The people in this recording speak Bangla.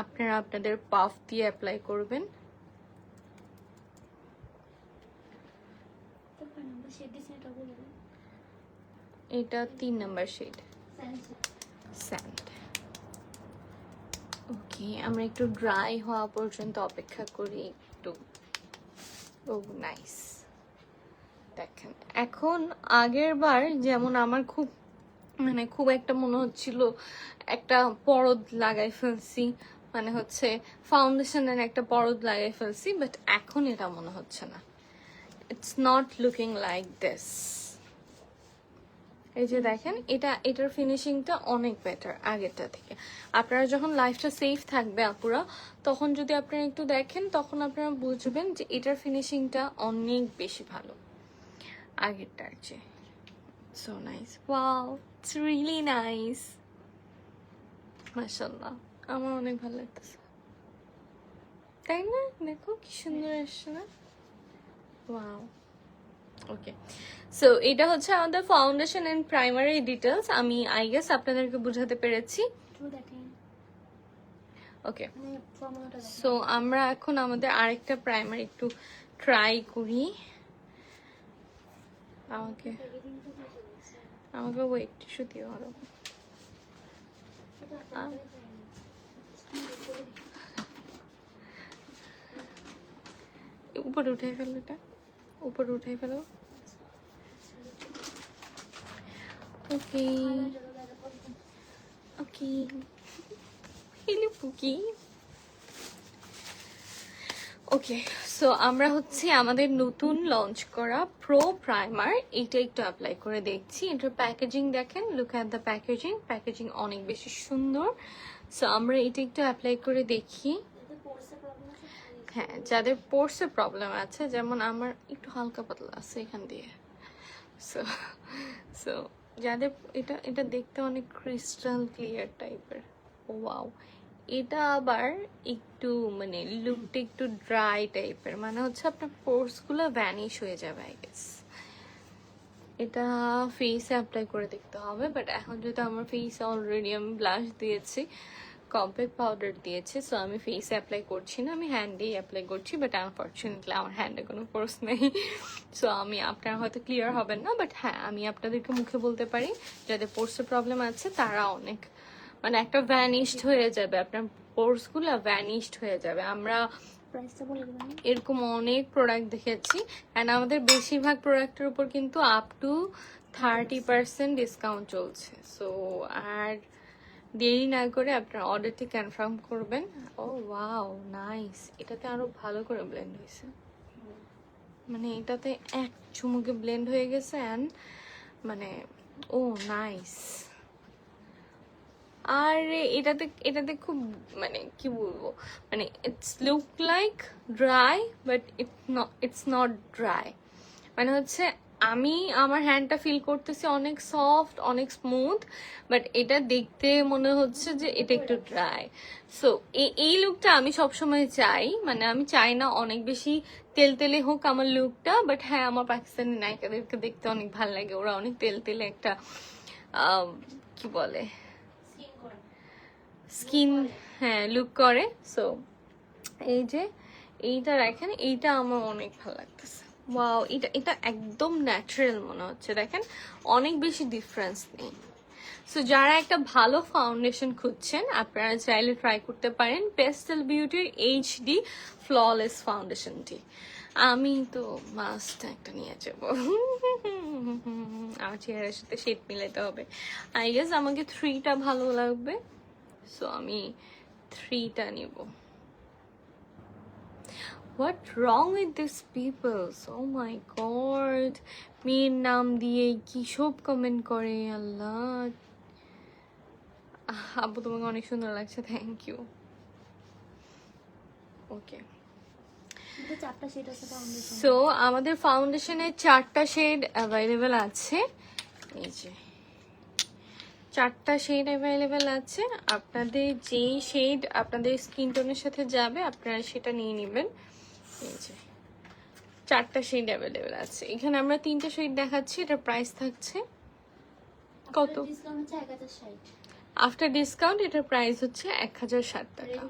আপনারা আপনাদের পাফ দিয়ে অ্যাপ্লাই করবেন। এটা 3 নাম্বার শেড স্যান্ড। ওকে, আমরা একটু ড্রাই হওয়া পর্যন্ত অপেক্ষা করি একটু। ও নাইস। দেখেন এখন আগের বার যেমন আমার খুব খুব একটা মনে হচ্ছিল একটা পরদ লাগাই ফেলছি, মানে হচ্ছে ফাউন্ডেশনের একটা পরদ লাগাই ফেলছি, বাট এখন এটা মনে হচ্ছে না। It's not looking like this. এই যে দেখেন এটার ফিনিশিংটা অনেক বেটার আগেরটা থেকে। আপনারা যখন লাইফটা সেফ থাকবে আপুরা, তখন যদি আপনারা একটু দেখেন তখন আপনারা বুঝবেন যে এটার ফিনিশিংটা অনেক বেশি ভালো আগেরটার চেয়ে। So nice, wow, it's really nice, মাশাআল্লাহ, আমার অনেক ভালো লাগতেছে, তাই না? দেখো কি সুন্দর আসছে না? ওয়াও। ওকে, সো এটা হচ্ছে আমাদের ফাউন্ডেশন এন্ড প্রাইমারি ডিটেলস। আমি আই গেস আপনাদেরকে বোঝাতে পেরেছি। ওকে, সো আমরা এখন আমাদের আরেকটা প্রাইমার একটু ট্রাই করি। আমাকে ওয়েট টিস্যু দিও আরো। উপরে উঠে ফেলো, এটা উপরে উঠে ফেলো। ওকে ওকে, হেলি পুকি। ওকে, সো আমরা হচ্ছে আমাদের নতুন লঞ্চ করা প্রো প্রাইমার এটা একটু অ্যাপ্লাই করে দেখছি। এটার প্যাকেজিং দেখেন, লুক অ্যাট দ্য প্যাকেজিং অনেক বেশি সুন্দর। সো আমরা এটা একটু অ্যাপ্লাই করে দেখি। হ্যাঁ, যাদের পোর্সে প্রবলেম আছে, যেমন আমার একটু হালকা পাতলা আছে এখান দিয়ে, সো সো যাদের এটা দেখতে অনেক ক্রিস্টাল ক্লিয়ার টাইপের। ওয়াও, এটা আবার একটু লুকটা একটু ড্রাই টাইপের, মানে হচ্ছে আপনার পোর্সগুলো ভ্যানিশ হয়ে যাবে আই গেস। এটা ফেসে অ্যাপ্লাই করে দেখতে হবে, বাট এখন যেহেতু আমার ফেসে অলরেডি আমি ব্লাশ দিয়েছি, কম্প্যাক্ট পাউডার দিয়েছি, সো আমি ফেসে অ্যাপ্লাই করছি না, আমি হ্যান্ডেই অ্যাপ্লাই করছি। বাট আনফর্চুনেটলি আমার হ্যান্ডে কোনো পোর্স নেই, সো আমি আপনারা হয়তো ক্লিয়ার হবেন না, বাট হ্যাঁ আমি আপনাদেরকে মুখে বলতে পারি যাদের পোর্সের প্রবলেম আছে তারা অনেক একটা ভ্যানিশড হয়ে যাবে, আপনার পোর্সগুলো ভ্যানিশড হয়ে যাবে। আমরা এরকম অনেক প্রোডাক্ট দেখেছি, অ্যান্ড আমাদের বেশিরভাগ প্রোডাক্টের উপর কিন্তু আপ টু 30% ডিসকাউন্ট চলছে। সো আর দেরি না করে আপনার অর্ডারটি কনফার্ম করবেন। ও ওয়াও, নাইস, এটাতে আরো ভালো করে ব্লেন্ড হয়েছে, এটাতে এক চুমুকে ব্লেন্ড হয়ে গেছে, অ্যান্ড ও নাইস। আর এটাতে খুব কি বলবো, it's look like dry but it's not dry, হচ্ছে আমি আমার হ্যান্ডটা ফিল করতেছি অনেক সফট, অনেক স্মুথ, বাট এটা দেখতে মনে হচ্ছে যে এটা একটু ড্রাই। সো এই লুকটা আমি সবসময় চাই, আমি চাই না অনেক বেশি তেলতেলে হোক আমার লুকটা, বাট হ্যাঁ আমার পাকিস্তানি নায়িকাদেরকে দেখতে অনেক ভালো লাগে, ওরা অনেক তেলতেলে একটা কি বলে স্কিন, হ্যাঁ লুক করে। সো এই যে এইটা দেখেন, এইটা আমার অনেক ভালো লাগতেছে। ওয়াও, এটা একদম ন্যাচারাল মনে হচ্ছে, দেখেন অনেক বেশি ডিফারেন্স নেই। সো যারা একটা ভালো ফাউন্ডেশন খুঁজছেন আপনারা চাইলে ট্রাই করতে পারেন পেস্টেল বিউটির এইচডি ফ্ললেস ফাউন্ডেশনটি। আমি তো মাস্ট একটা নিয়ে যাব, আমার চেহারার সাথে শেড মিলাইতে হবে। আই গেস আমাকে 3টা ভালো লাগবে, সো আমি 3টা নিব। What wrong with these people? Oh my god, মেয়ের নাম দিয়ে কি সব কমেন্ট করে, আল্লাহ। আপু তোমাকে অনেক সুন্দর লাগছে, থ্যাংক ইউ। ওকে, সো আমাদের ফাউন্ডেশনের 4টা শেড অ্যাভেলেবেল আছে। এই যে 4টা শেড অ্যাভেলেবেল আছে, আপনাদের যেই শেড আপনাদের স্কিন টোনের সাথে যাবে আপনারা সেটা নিয়ে নেবেন। এই যে 4টা শেড অ্যাভেলেবেল আছে, এখানে আমরা 3টা শেড দেখাচ্ছি। এটার প্রাইস থাকছে কত? আফটার ডিসকাউন্ট এটার প্রাইস হচ্ছে 1060 টাকা।